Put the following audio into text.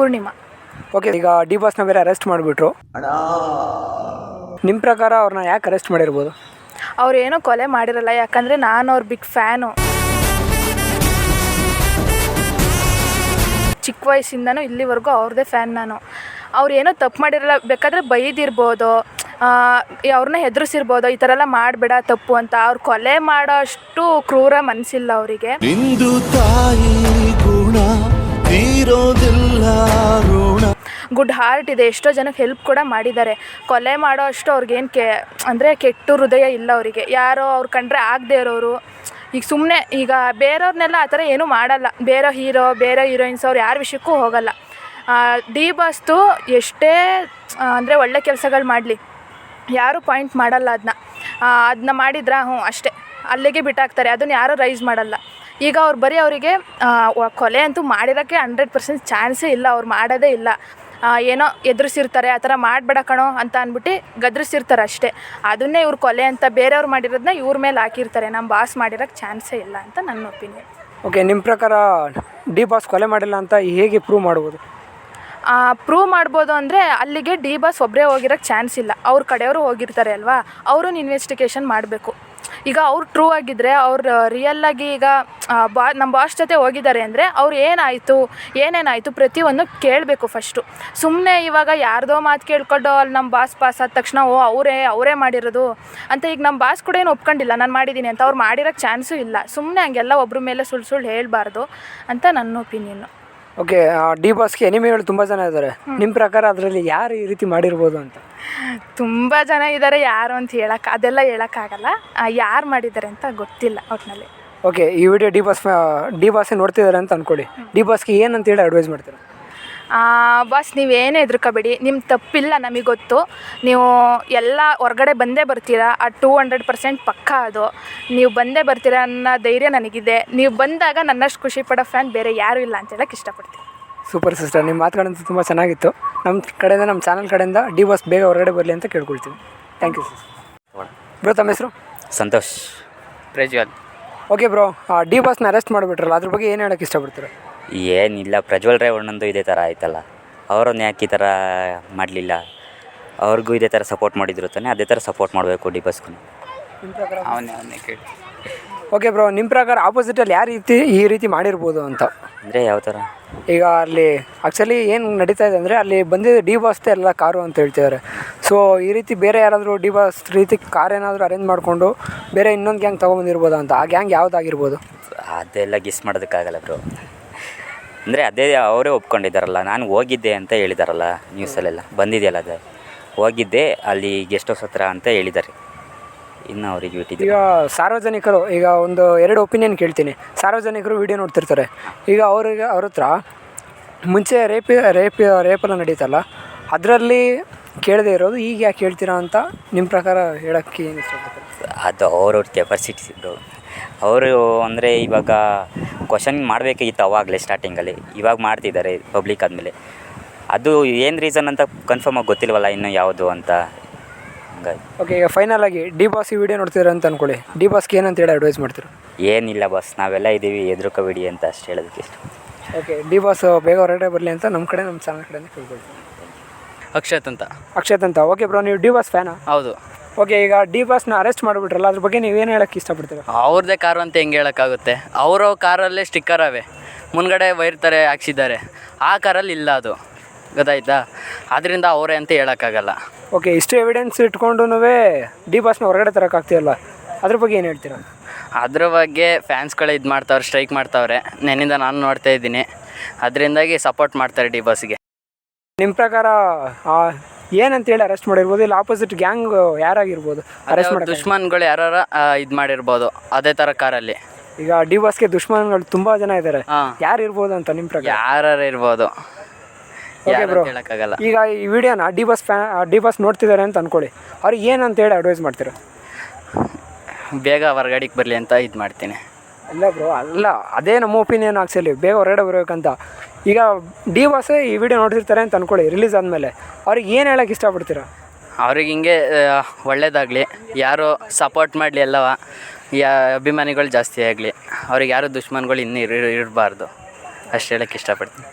Purnima. Okay, ಈಗ D ಬಾಸ್ನ ಬೇರೆ arrest ಮಾಡಿಬಿಟ್ರು. ನಿಮ್ಮ ಪ್ರಕಾರ ಅವ್ರನ್ನ ಯಾಕೆ ಅರೆಸ್ಟ್ ಮಾಡಿರ್ಬೋದು? ಅವ್ರು ಏನೋ ಕೊಲೆ ಮಾಡಿರಲ್ಲ, ಯಾಕಂದರೆ ನಾನು ಅವ್ರ ಬಿಗ್ ಫ್ಯಾನು. ಚಿಕ್ಕ ವಯಸ್ಸಿಂದನೂ ಇಲ್ಲಿವರೆಗೂ ಅವ್ರದ್ದೇ ಫ್ಯಾನ್ ನಾನು. ಅವ್ರು ಏನೋ ತಪ್ಪು ಮಾಡಿರಲ್ಲ, ಬೇಕಾದರೆ ಬೈದಿರ್ಬೋದು, ಅವ್ರನ್ನ ಹೆದರಿಸಿರ್ಬೋದು, ಈ ಥರ ಎಲ್ಲ ಮಾಡಬೇಡ ತಪ್ಪು ಅಂತ. ಅವ್ರು ಕೊಲೆ ಮಾಡೋ ಅಷ್ಟು ಕ್ರೂರ ಮನಸ್ಸಿಲ್ಲ ಅವರಿಗೆ. ಗುಡ್ ಹಾರ್ಟ್ ಇದೆ, ಎಷ್ಟೋ ಜನಕ್ಕೆ ಹೆಲ್ಪ್ ಕೂಡ ಮಾಡಿದ್ದಾರೆ. ಕೊಲೆ ಮಾಡೋ ಅಷ್ಟು ಅವ್ರಿಗೇನು ಅಂದರೆ ಕೆಟ್ಟ ಹೃದಯ ಇಲ್ಲ ಅವರಿಗೆ. ಯಾರೋ ಅವ್ರು ಕಂಡ್ರೆ ಆಗದೆ ಇರೋರು, ಈಗ ಸುಮ್ಮನೆ ಈಗ ಬೇರೆಯವ್ರನ್ನೆಲ್ಲ ಆ ಥರ ಏನೂ ಮಾಡಲ್ಲ. ಬೇರೆ ಹೀರೋ ಬೇರೆ ಹೀರೋಯಿನ್ಸ್ ಅವ್ರು ಯಾರ ವಿಷಯಕ್ಕೂ ಹೋಗಲ್ಲ. ಡಿ ಬಾಸ್ದು ಎಷ್ಟೇ ಅಂದರೆ ಒಳ್ಳೆ ಕೆಲಸಗಳು ಮಾಡಲಿ, ಯಾರೂ ಪಾಯಿಂಟ್ ಮಾಡಲ್ಲ ಅದನ್ನ ಮಾಡಿದ್ರಾ ಅಷ್ಟೇ, ಅಲ್ಲಿಗೆ ಬಿಟ್ಟಾಕ್ತಾರೆ. ಅದನ್ನು ಯಾರೂ ರೈಸ್ ಮಾಡಲ್ಲ. ಈಗ ಅವ್ರು ಬರೀ ಅವರಿಗೆ ಕೊಲೆ ಅಂತೂ ಮಾಡಿರೋಕ್ಕೆ 100% ಚಾನ್ಸೇ ಇಲ್ಲ, ಅವ್ರು ಮಾಡೋದೇ ಇಲ್ಲ. ಏನೋ ಎದುರಿಸಿರ್ತಾರೆ, ಆ ಥರ ಮಾಡಬೇಡ ಕಣೋ ಅಂತ ಅಂದ್ಬಿಟ್ಟು ಗದರಿಸಿರ್ತಾರೆ ಅಷ್ಟೇ. ಅದನ್ನೇ ಇವ್ರು ಕೊಲೆ ಅಂತ ಬೇರೆಯವ್ರು ಮಾಡಿರೋದನ್ನ ಇವ್ರ ಮೇಲೆ ಹಾಕಿರ್ತಾರೆ. ನಮ್ಮ ಬಾಸ್ ಮಾಡಿರೋಕ್ಕೆ ಚಾನ್ಸೇ ಇಲ್ಲ ಅಂತ ನನ್ನ ಒಪಿನಿಯನ್. ಓಕೆ, ನಿಮ್ಮ ಪ್ರಕಾರ ಡಿ ಬಾಸ್ ಕೊಲೆ ಮಾಡಿಲ್ಲ ಅಂತ ಹೇಗೆ ಪ್ರೂವ್ ಮಾಡ್ಬೋದು? ಪ್ರೂವ್ ಮಾಡ್ಬೋದು ಅಂದರೆ ಅಲ್ಲಿಗೆ ಡಿ ಬಾಸ್ ಒಬ್ಬರೇ ಹೋಗಿರೋಕ್ಕೆ ಚಾನ್ಸ್ ಇಲ್ಲ. ಅವ್ರ ಕಡೆಯವರು ಹೋಗಿರ್ತಾರೆ ಅಲ್ವಾ, ಅವ್ರನ್ನ ಇನ್ವೆಸ್ಟಿಗೇಷನ್ ಮಾಡಬೇಕು. ಈಗ ಅವ್ರು ಟ್ರೂ ಆಗಿದ್ದರೆ, ಅವ್ರು ರಿಯಲ್ಲಾಗಿ ಈಗ ನಮ್ಮ ಬಾಸ್ ಜೊತೆ ಹೋಗಿದ್ದಾರೆ ಅಂದರೆ ಅವ್ರು ಏನೇನಾಯಿತು ಪ್ರತಿಯೊಂದು ಕೇಳಬೇಕು ಫಸ್ಟು. ಸುಮ್ಮನೆ ಇವಾಗ ಯಾರ್ದೋ ಮಾತು ಕೇಳ್ಕೊಂಡು ಅಲ್ಲಿ ನಮ್ಮ ಬಾಸ್ ಪಾಸ್ ಆದ ತಕ್ಷಣ ಅವರೇ ಮಾಡಿರೋದು ಅಂತ. ಈಗ ನಮ್ಮ ಬಾಸ್ ಕೂಡ ಏನು ಒಪ್ಕೊಂಡಿಲ್ಲ ನಾನು ಮಾಡಿದ್ದೀನಿ ಅಂತ. ಅವ್ರು ಮಾಡಿರೋಕ್ಕೆ ಚಾನ್ಸು ಇಲ್ಲ. ಸುಮ್ಮನೆ ಹಂಗೆಲ್ಲ ಒಬ್ಬರ ಮೇಲೆ ಸುಳ್ಳು ಹೇಳಬಾರ್ದು ಅಂತ ನನ್ನ ಒಪಿನಿಯನ್ನು. ಓಕೆ, ಡಿ ಬಾಸ್ಗೆ ಎನಿಮಿಗಳು ತುಂಬ ಜನ ಇದ್ದಾರೆ. ನಿಮ್ಮ ಪ್ರಕಾರ ಅದರಲ್ಲಿ ಯಾರು ಈ ರೀತಿ ಮಾಡಿರ್ಬೋದು ಅಂತ? ತುಂಬ ಜನ ಇದ್ದಾರೆ, ಯಾರು ಅಂತ ಅದೆಲ್ಲ ಹೇಳೋಕ್ಕಾಗಲ್ಲ. ಯಾರು ಮಾಡಿದ್ದಾರೆ ಅಂತ ಗೊತ್ತಿಲ್ಲ ಒಟ್ಟಿನಲ್ಲಿ. ಓಕೆ, ಈ ವಿಡಿಯೋ ಡಿ ಬಾಸ್ ನೋಡ್ತಿದ್ದಾರೆ ಅಂತ ಅಂದ್ಕೊಳ್ಳಿ. ಡಿ ಬಾಸ್ಗೆ ಏನಂತೇಳಿ ಅಡ್ವೈಸ್ ಮಾಡ್ತೀರಾ? ಬಾಸ್, ನೀವೇನೇ ಹೆದರ್ಕೋಬೇಡಿ, ನಿಮ್ಮ ತಪ್ಪಿಲ್ಲ, ನಮಗೆ ಗೊತ್ತು. ನೀವು ಎಲ್ಲ ಹೊರಗಡೆ ಬಂದೇ ಬರ್ತೀರಾ, 200% ಪಕ್ಕ. ಅದು ನೀವು ಬಂದೇ ಬರ್ತೀರಾ ಅನ್ನೋ ಧೈರ್ಯ ನನಗಿದೆ. ನೀವು ಬಂದಾಗ ನನ್ನಷ್ಟು ಖುಷಿ ಪಡೋ ಫ್ಯಾನ್ ಬೇರೆ ಯಾರೂ ಇಲ್ಲ ಅಂತ ಹೇಳಕ್ಕೆ ಇಷ್ಟಪಡ್ತೀನಿ. ಸೂಪರ್ ಸಿಸ್ಟರ್, ನಿಮ್ಮ ಮಾತುಗಳಂತೂ ತುಂಬ ಚೆನ್ನಾಗಿತ್ತು. ನಮ್ಮ ಕಡೆಯಿಂದ, ನಮ್ಮ ಚಾನಲ್ ಕಡೆಯಿಂದ ಡಿ ಬಾಸ್ ಬೇಗ ಹೊರಗಡೆ ಬರಲಿ ಅಂತ ಕೇಳ್ಕೊಳ್ತೀವಿ. Thank you bro. ತಮ್ಮ ಹೆಸರು? Santosh Prajwal. Okay bro, D ಬಾಸ್ನ ಅರೆಸ್ಟ್ ಮಾಡಿಬಿಟ್ರಲ್ಲ, ಅದ್ರ ಬಗ್ಗೆ ಏನು ಹೇಳೋಕ್ಕೆ ಇಷ್ಟಪಡ್ತೀರಾ? ಏನಿಲ್ಲ, ಪ್ರಜ್ವಲ್ ರೇವಣ್ಣಂದು ಇದೇ ಥರ ಆಯ್ತಲ್ಲ, ಅವರನ್ನು ಯಾಕೆ ಈ ಥರ ಮಾಡಲಿಲ್ಲ? ಅವ್ರಿಗೂ ಇದೇ ಥರ ಸಪೋರ್ಟ್ ಮಾಡಿದ್ರು ತಾನೆ, ಅದೇ ಥರ ಸಪೋರ್ಟ್ ಮಾಡಬೇಕು ಡಿ ಬಾಸ್ಗೂ. ನಿಮ್ಮ ಪ್ರಕಾರ? ಅವನೇ ಕೇಳಿ. ಓಕೆ ಬ್ರೋ, ನಿಮ್ಮ ಪ್ರಕಾರ ಆಪೋಸಿಟಲ್ಲಿ ಯಾವ ರೀತಿ ಈ ರೀತಿ ಮಾಡಿರ್ಬೋದು ಅಂತ? ಅಂದರೆ ಯಾವ ಥರ? ಈಗ ಅಲ್ಲಿ ಆ್ಯಕ್ಚುಲಿ ಏನು ನಡೀತಾ ಇದೆ ಅಂದರೆ, ಅಲ್ಲಿ ಬಂದಿದ್ದು ಡಿ ಬಾಸ್ದೇ ಎಲ್ಲ ಕಾರು ಅಂತ ಹೇಳ್ತಿದ್ದಾರೆ. ಸೊ ಈ ರೀತಿ ಬೇರೆ ಯಾರಾದರೂ ಡಿ ಬಾಸ್ ರೀತಿ ಕಾರ್ ಏನಾದರೂ ಅರೇಂಜ್ ಮಾಡಿಕೊಂಡು ಬೇರೆ ಇನ್ನೊಂದು ಗ್ಯಾಂಗ್ ತೊಗೊಂಬಂದಿರ್ಬೋದಾ ಅಂತ? ಆ ಗ್ಯಾಂಗ್ ಯಾವುದಾಗಿರ್ಬೋದು? ಅದೆಲ್ಲ ಗಿಸ್ ಮಾಡೋದಕ್ಕಾಗಲ್ಲ ಬ್ರೋ. ಅಂದರೆ ಅದೇ ಅವರೇ ಒಪ್ಕೊಂಡಿದ್ದಾರಲ್ಲ, ನಾನು ಹೋಗಿದ್ದೆ ಅಂತ ಹೇಳಿದಾರಲ್ಲ ನ್ಯೂಸಲ್ಲೆಲ್ಲ ಬಂದಿದೆಯಲ್ಲ, ಅದು ಹೋಗಿದ್ದೆ ಅಲ್ಲಿ ಗೆಸ್ಟ್ ಹೌಸ್ ಹತ್ರ ಅಂತ ಹೇಳಿದ್ದಾರೆ. ಇನ್ನು ಅವ್ರಿಗೆ ಬಿಟ್ಟಿದ್ದು. ಈಗ ಸಾರ್ವಜನಿಕರು, ಈಗ ಒಂದು 2 ಒಪಿನಿಯನ್ ಕೇಳ್ತೀನಿ. ಸಾರ್ವಜನಿಕರು ವಿಡಿಯೋ ನೋಡ್ತಿರ್ತಾರೆ. ಈಗ ಅವ್ರ ಹತ್ರ ಮುಂಚೆ ರೇಪೆಲ್ಲ ನಡೀತಲ್ಲ, ಅದರಲ್ಲಿ ಕೇಳದೇ ಇರೋದು ಈಗ ಯಾಕೆ ಹೇಳ್ತೀರಾ ಅಂತ ನಿಮ್ಮ ಪ್ರಕಾರ ಹೇಳೋಕ್ಕೆ ಏನು ಇಷ್ಟಪಡ್ತಾರೆ? ಅದು ಅವ್ರವ್ರ ಕೆಪಾಸಿಟೀಸ್ ಇದ್ದು. ಅವರು ಅಂದರೆ ಇವಾಗ ಕ್ವಶನ್ ಮಾಡಬೇಕಾಗಿತ್ತು ಅವಾಗಲೇ ಸ್ಟಾರ್ಟಿಂಗಲ್ಲಿ, ಇವಾಗ ಮಾಡ್ತಿದ್ದಾರೆ ಪಬ್ಲಿಕ್ ಆದಮೇಲೆ. ಅದು ಏನು ರೀಸನ್ ಅಂತ ಕನ್ಫರ್ಮಾಗಿ ಗೊತ್ತಿಲ್ವಲ್ಲ ಇನ್ನು ಯಾವುದು ಅಂತ. ಹಂಗಾಗಿ ಓಕೆ, ಈಗ ಫೈನಲ್ ಆಗಿ ಡಿ ಬಾಸ್ ಈ ವಿಡಿಯೋ ನೋಡ್ತಿದ್ದಾರೆ ಅಂತ ಅಂದ್ಕೊಳ್ಳಿ. ಡಿ ಬಾಸ್ಗೆ ಏನಂತ ಹೇಳಿ ಅಡ್ವೈಸ್ ಮಾಡ್ತೀರಾ? ಏನಿಲ್ಲ ಬಾಸ್, ನಾವೆಲ್ಲ ಇದ್ದೀವಿ, ಹೆದರ್ಕೋಬೇಡಿ ಅಂತ ಅಷ್ಟು ಹೇಳೋದಕ್ಕೆ ಇಷ್ಟ. ಓಕೆ, ಡಿ ಬಾಸ್ ಬೇಗ ಹೊರಗಡೆ ಬರಲಿ ಅಂತ ನಮ್ಮ ಚಾನಲ್ ಕಡೆಯಿಂದ ಕೇಳ್ಕೊಳ್ತೀವಿ. ಅಕ್ಷತ್ ಅಂತ. ಓಕೆ ಬ್ರೋ, ನೀವು ಡಿ ಬಾಸ್ ಫ್ಯಾನಾ? ಹೌದು. ಓಕೆ, ಈಗ ಡಿ ಬಾಸ್ನ ಅರೆಸ್ಟ್ ಮಾಡಿಬಿಟ್ರಲ್ಲ, ಅದ್ರ ಬಗ್ಗೆ ನೀವೇನು ಹೇಳೋಕ್ಕೆ ಇಷ್ಟಪಡ್ತೀರಾ? ಅವ್ರದ್ದೇ ಕಾರು ಅಂತ ಹೆಂಗೆ ಹೇಳೋಕ್ಕಾಗುತ್ತೆ? ಅವರ ಕಾರಲ್ಲೇ ಸ್ಟಿಕ್ಕರ್ ಅವೆ, ಮುನ್ಗಡೆ ವೈರ್ ಥರ ಹಾಕ್ಸಿದ್ದಾರೆ. ಆ ಕಾರಲ್ಲಿ ಇಲ್ಲ, ಅದು ಗೊತ್ತಾಯ್ತಾ? ಅದರಿಂದ ಅವರೇ ಅಂತ ಹೇಳೋಕ್ಕಾಗಲ್ಲ. ಓಕೆ, ಇಷ್ಟು ಎವಿಡೆನ್ಸ್ ಇಟ್ಕೊಂಡು ಡಿ ಬಾಸ್ನ ಹೊರಗಡೆ ತರೋಕ್ಕಾಗ್ತಿಯಲ್ಲ, ಅದ್ರ ಬಗ್ಗೆ ಏನು ಹೇಳ್ತೀರಾ? ಅದ್ರ ಬಗ್ಗೆ ಫ್ಯಾನ್ಸ್ಗಳೇ ಇದು ಮಾಡ್ತಾವ್ರೆ, ಸ್ಟ್ರೈಕ್ ಮಾಡ್ತಾವ್ರೆ. ನೆನ್ನಿಂದ ನಾನು ನೋಡ್ತಾ ಇದ್ದೀನಿ. ಅದರಿಂದಾಗಿ ಸಪೋರ್ಟ್ ಮಾಡ್ತಾರೆ ಡಿ ಬಾಸ್ಗೆ. ನಿಮ್ಮ ಪ್ರಕಾರ ಏನಂತೇಳಿ ಅರೆಸ್ಟ್ ಮಾಡಿರ್ಬೋದು? ಇಲ್ಲ ಆಪೋಸಿಟ್ ಗ್ಯಾಂಗ್ ಯಾರಾಗಿರ್ಬೋದು ಅರೆಸ್ಟ್ ಮಾಡಿ? ದುಶ್ಮನ್ಗಳು ಯಾರು ಇದು ಮಾಡಿರ್ಬೋದು ಅದೇ ಥರ ಕಾರಲ್ಲಿ. ಈಗ ಡಿ ಬಾಸ್ಗೆ ದುಶ್ಮನ್ಗಳು ತುಂಬ ಜನ ಇದ್ದಾರೆ, ಯಾರು ಇರ್ಬೋದು ಅಂತ ನಿಮ್ಮ ಪ್ರಕಾರ? ಯಾರು ಇರ್ಬೋದು, ಓಕೆ ಬ್ರೋ, ಹೇಳೋಕ್ಕಾಗಲ್ಲ. ಈಗ ಈ ವಿಡಿಯೋನ ಡಿ ಬಾಸ್ ನೋಡ್ತಿದ್ದಾರೆ ಅಂತ ಅಂದ್ಕೊಳ್ಳಿ, ಅವ್ರಿಗೆ ಏನಂತೇಳಿ ಅಡ್ವೈಸ್ ಮಾಡ್ತೀರಾ? ಬೇಗ ಹೊರಗಡೆಗೆ ಬರಲಿ ಅಂತ ಇದು ಮಾಡ್ತೀನಿ. ಅಲ್ಲ ಬ್ರೋ, ಅಲ್ಲ, ಅದೇ ನಮ್ಮ ಒಪಿನಿಯನ್ ಆಕ್ಚುಲಿ, ಬೇಗ ಹೊರಗಡೆ ಬರಬೇಕಂತ. ಈಗ ಡಿ ಬಾಸ್ ಈ ವಿಡಿಯೋ ನೋಡ್ತಿರ್ತಾರೆ ಅಂತ ಅಂದ್ಕೊಳ್ಳಿ, ರಿಲೀಸ್ ಆದಮೇಲೆ ಅವ್ರಿಗೆ ಏನು ಹೇಳೋಕ್ಕೆ ಇಷ್ಟಪಡ್ತೀರಾ? ಅವ್ರಿಗೆ ಹಿಂಗೆ ಒಳ್ಳೇದಾಗಲಿ, ಯಾರು ಸಪೋರ್ಟ್ ಮಾಡಲಿ, ಎಲ್ಲವ ಅಭಿಮಾನಿಗಳು ಜಾಸ್ತಿ ಆಗಲಿ, ಅವ್ರಿಗೆ ಯಾರು ದುಶ್ಮನ್ಗಳು ಇನ್ನೂ ಇರಬಾರ್ದು ಅಷ್ಟು ಹೇಳೋಕ್ಕೆ ಇಷ್ಟಪಡ್ತೀನಿ.